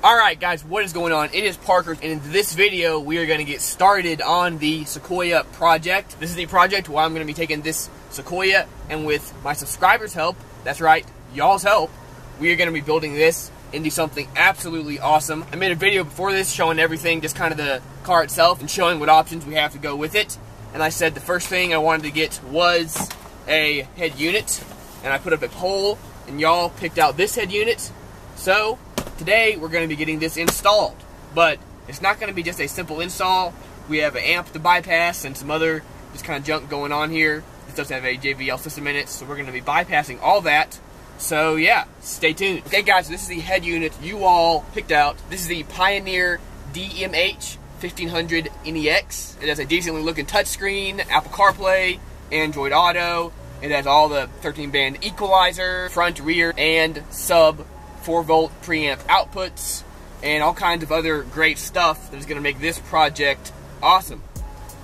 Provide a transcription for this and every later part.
Alright guys, what is going on? It is Parker, and in this video we are going to get started on the Sequoia project. This is the project where I'm going to be taking this Sequoia, and with my subscribers' help, that's right, y'all's help, we are going to be building this into something absolutely awesome. I made a video before this showing everything, just kind of the car itself, and showing what options we have to go with it. And I said the first thing I wanted to get was a head unit, and I put up a poll, and y'all picked out this head unit. So today we're going to be getting this installed, but it's not going to be just a simple install. We have an amp to bypass and some other just kind of junk going on here. This does have a JBL system in it, so we're going to be bypassing all that. So yeah, stay tuned. Okay guys, so this is the head unit you all picked out. This is the Pioneer DMH 1500 NEX. It has a decently looking touchscreen, Apple CarPlay, Android Auto. It has all the 13-band equalizer, front, rear, and sub 4-volt preamp outputs, and all kinds of other great stuff that is going to make this project awesome.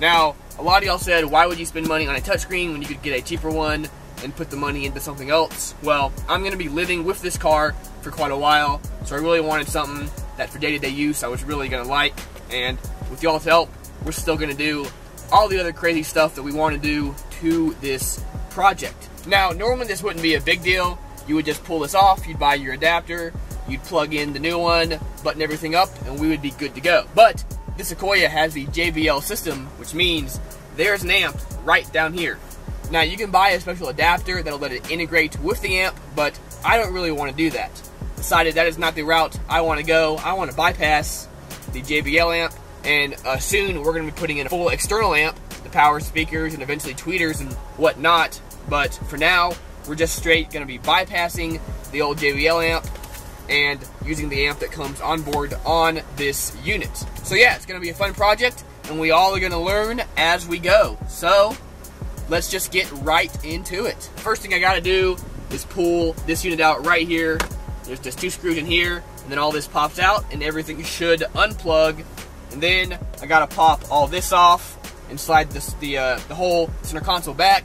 Now, a lot of y'all said, why would you spend money on a touchscreen when you could get a cheaper one and put the money into something else? Well, I'm going to be living with this car for quite a while, so I really wanted something that for day-to-day use I was really going to like, and with y'all's help, we're still going to do all the other crazy stuff that we want to do to this project. Now, normally this wouldn't be a big deal. You would just pull this off, you'd buy your adapter, you'd plug in the new one, button everything up, and we would be good to go. But this Sequoia has the JBL system, which means there's an amp right down here. Now you can buy a special adapter that'll let it integrate with the amp, but I don't really want to do that. Decided that is not the route I want to go. I want to bypass the JBL amp, and soon we're going to be putting in a full external amp, the power speakers, and eventually tweeters and whatnot. But for now, we're just straight going to be bypassing the old JBL amp and using the amp that comes on board on this unit. So yeah, it's going to be a fun project, and we all are going to learn as we go. So let's just get right into it. First thing I got to do is pull this unit out right here. There's just 2 screws in here, and then all this pops out, and everything should unplug. And then I got to pop all this off and slide this the whole center console back.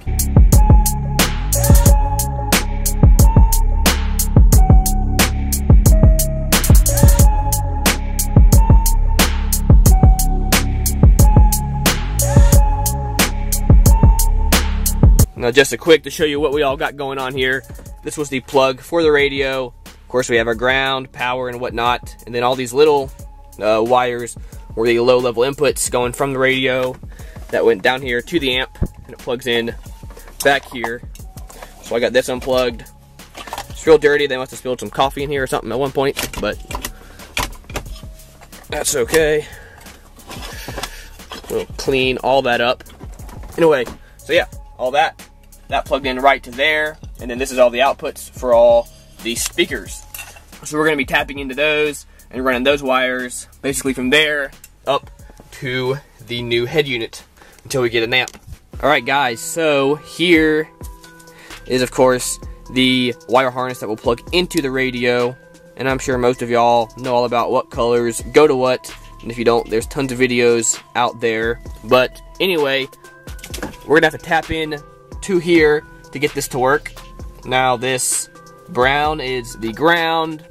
Now just a quick to show you what we all got going on here. This was the plug for the radio. Of course we have our ground, power, and whatnot. And then all these little wires were the low-level inputs going from the radio that went down here to the amp, and it plugs in back here. So I got this unplugged. It's real dirty. They must have spilled some coffee in here or something at one point, but that's okay. We'll clean all that up. Anyway, so yeah, all that plugged in right to there, and then this is all the outputs for all the speakers. So we're going to be tapping into those and running those wires basically from there up to the new head unit until we get an amp. Alright guys, so here is of course the wire harness that will plug into the radio, and I'm sure most of y'all know all about what colors go to what, and if you don't, there's tons of videos out there. But anyway, we're gonna have to tap in to here to get this to work. Now this brown is the ground,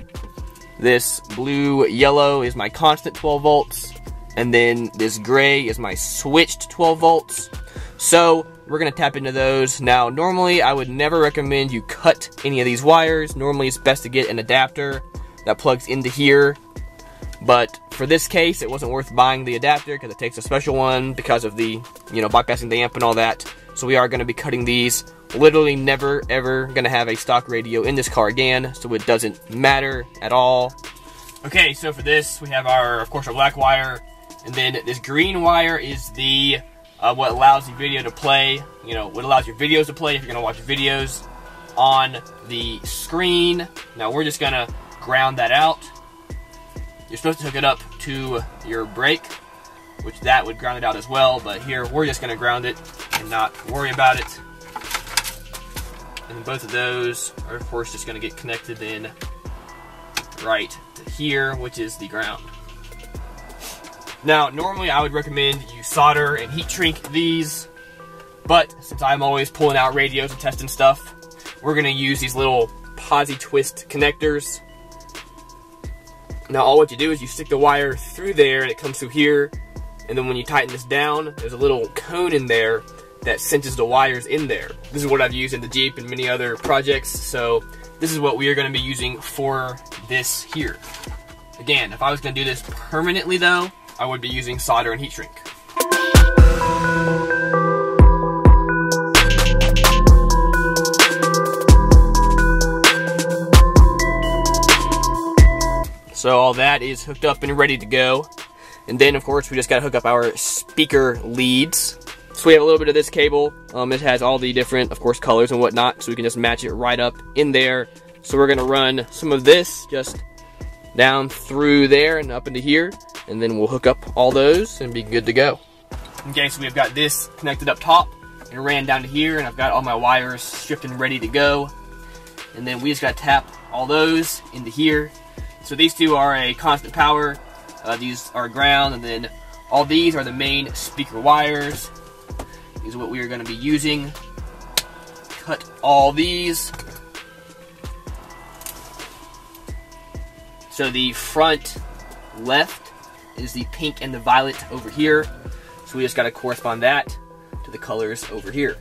this blue yellow is my constant 12 volts, and then this gray is my switched 12 volts. So we're gonna tap into those. Now normally I would never recommend you cut any of these wires. Normally it's best to get an adapter that plugs into here, but for this case it wasn't worth buying the adapter because it takes a special one because of the, you know, bypassing the amp and all that. So we are going to be cutting these. Literally never ever going to have a stock radio in this car again, so it doesn't matter at all. Okay, so for this we have our, of course, our black wire, and then this green wire is the what allows the video to play, you know, what allows your videos to play if you're going to watch videos on the screen. Now we're just going to ground that out. You're supposed to hook it up to your brake, which that would ground it out as well, but here we're just going to ground it and not worry about it. And both of those are of course just going to get connected in right to here, which is the ground. Now normally I would recommend you solder and heat shrink these, but since I'm always pulling out radios and testing stuff, we're going to use these little posi twist connectors. Now all what you do is you stick the wire through there and it comes through here, and then when you tighten this down, there's a little cone in there that cinches the wires in there. This is what I've used in the Jeep and many other projects, so this is what we are going to be using for this here. Again, if I was going to do this permanently though, I would be using solder and heat shrink. So all that is hooked up and ready to go. And then of course we just got to hook up our speaker leads. So we have a little bit of this cable. It has all the different, of course, colors and whatnot, so we can just match it right up in there. So we're gonna run some of this just down through there and up into here, and then we'll hook up all those and be good to go. Okay, so we've got this connected up top and ran down to here, and I've got all my wires stripped and ready to go. And then we just gotta tap all those into here. So these two are a constant power, these are ground, and then all these are the main speaker wires. These are what we are going to be using. Cut all these. So the front left is the pink and the violet over here. So we just got to correspond that to the colors over here.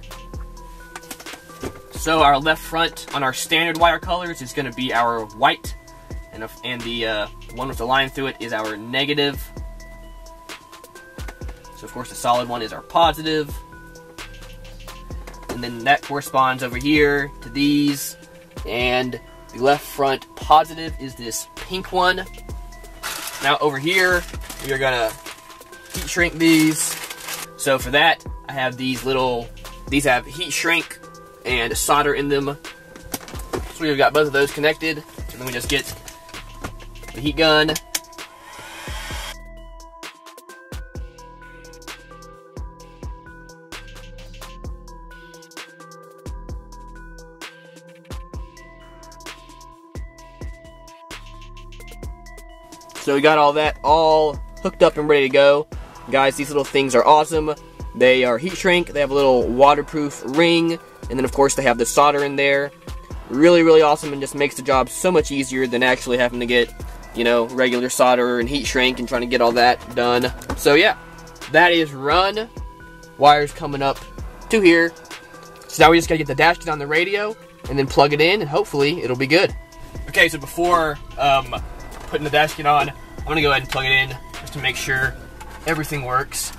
So our left front on our standard wire colors is going to be our white, and the one with the line through it is our negative. So of course the solid one is our positive. And then that corresponds over here to these, and the left front positive is this pink one. Now over here we are gonna heat shrink these. So for that I have these have heat shrink and solder in them. So we've got both of those connected, and then we just get the heat gun. So we got all that all hooked up and ready to go. Guys, these little things are awesome. They are heat shrink, they have a little waterproof ring, and then of course they have the solder in there. Really, really awesome, and just makes the job so much easier than actually having to get, you know, regular solder and heat shrink and trying to get all that done. So yeah, that is run. Wires coming up to here. So now we just gotta get the dash kit on the radio and then plug it in, and hopefully it'll be good. Okay, so before putting the dash kit on, I'm gonna go ahead and plug it in just to make sure everything works.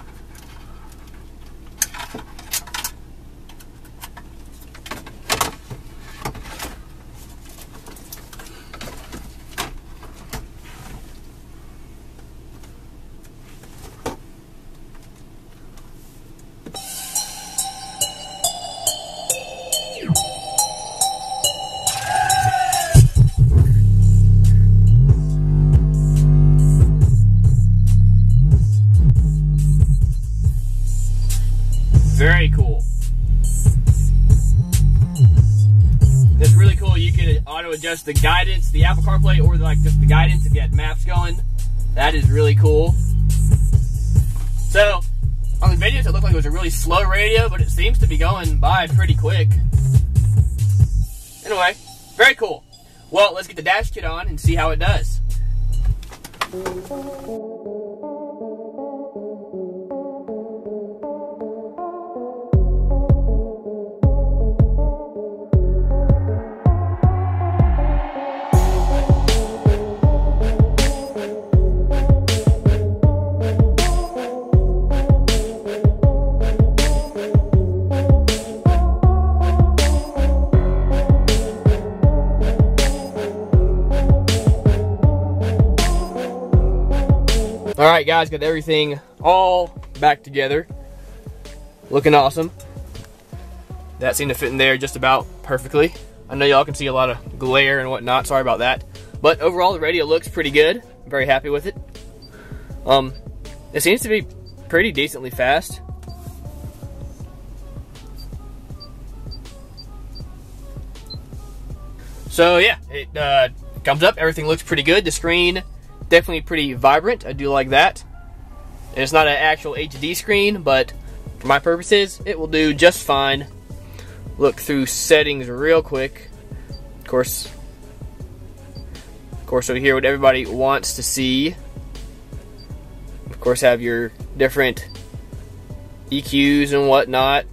Very cool. That's really cool. You can auto adjust the guidance, the Apple CarPlay, or like just the guidance if you had maps going. That is really cool. So on the videos it looked like it was a really slow radio, but it seems to be going by pretty quick. Anyway, very cool. Well, let's get the dash kit on and see how it does. Alright guys, got everything all back together. Looking awesome. That seemed to fit in there just about perfectly. I know y'all can see a lot of glare and whatnot, sorry about that. But overall the radio looks pretty good. I'm very happy with it. It seems to be pretty decently fast. So yeah, it comes up, everything looks pretty good. The screen, definitely pretty vibrant, I do like that. And it's not an actual HD screen, but for my purposes, it will do just fine. Look through settings real quick. Of course, Of course, over here, what everybody wants to see. Of course, have your different EQs and whatnot.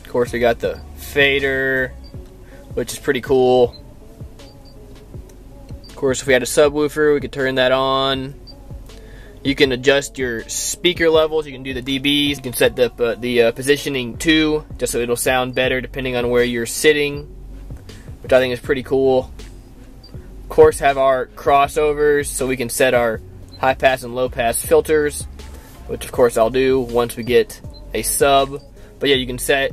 Of course, we got the fader, which is pretty cool. Of course, if we had a subwoofer, we could turn that on. You can adjust your speaker levels. You can do the dBs. You can set the positioning too, just so it'll sound better depending on where you're sitting, which I think is pretty cool. Of course, have our crossovers, so we can set our high pass and low pass filters, which of course I'll do once we get a sub. But yeah, you can set,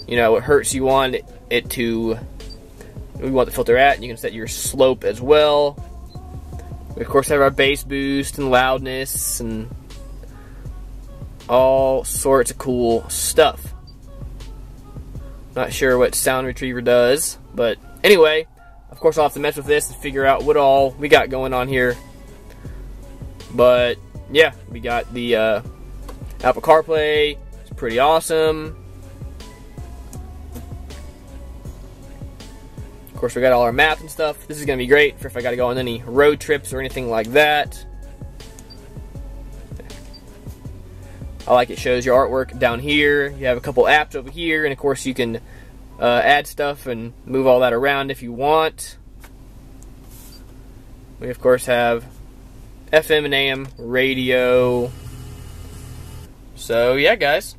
you know, what hertz you want it to, we want the filter at, and you can set your slope as well. We of course have our bass boost and loudness and all sorts of cool stuff. Not sure what sound retriever does, but anyway, of course I'll have to mess with this and figure out what all we got going on here. But yeah, we got the Apple CarPlay. It's pretty awesome. Of course, we got all our maps and stuff. This is going to be great for if I got to go on any road trips or anything like that. I like it shows your artwork down here. You have a couple apps over here, and of course you can add stuff and move all that around if you want. We of course have FM and AM radio. So yeah, guys.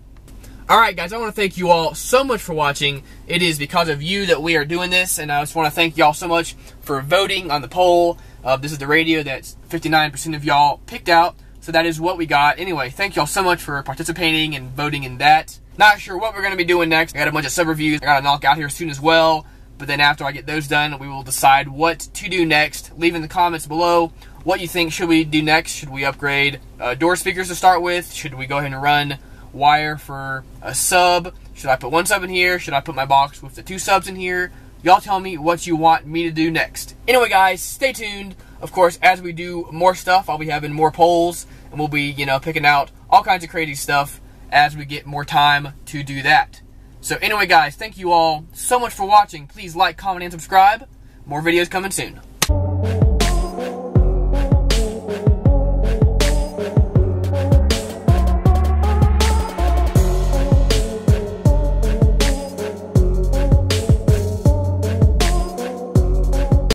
Alright guys, I want to thank you all so much for watching. It is because of you that we are doing this, and I just want to thank y'all so much for voting on the poll. This is the radio that 59% of y'all picked out, so that is what we got. Anyway, thank y'all so much for participating and voting in that. Not sure what we're going to be doing next. I got a bunch of sub reviews I got to knock out here soon as well, but then after I get those done, we will decide what to do next. Leave in the comments below what you think should we do next. Should we upgrade door speakers to start with? Should we go ahead and run wire for a sub? Should I put one sub in here? Should I put my box with the 2 subs in here? Y'all tell me what you want me to do next. Anyway guys, stay tuned. Of course, as we do more stuff, I'll be having more polls, and we'll be, you know, picking out all kinds of crazy stuff as we get more time to do that. So anyway guys, thank you all so much for watching. Please like, comment, and subscribe. More videos coming soon.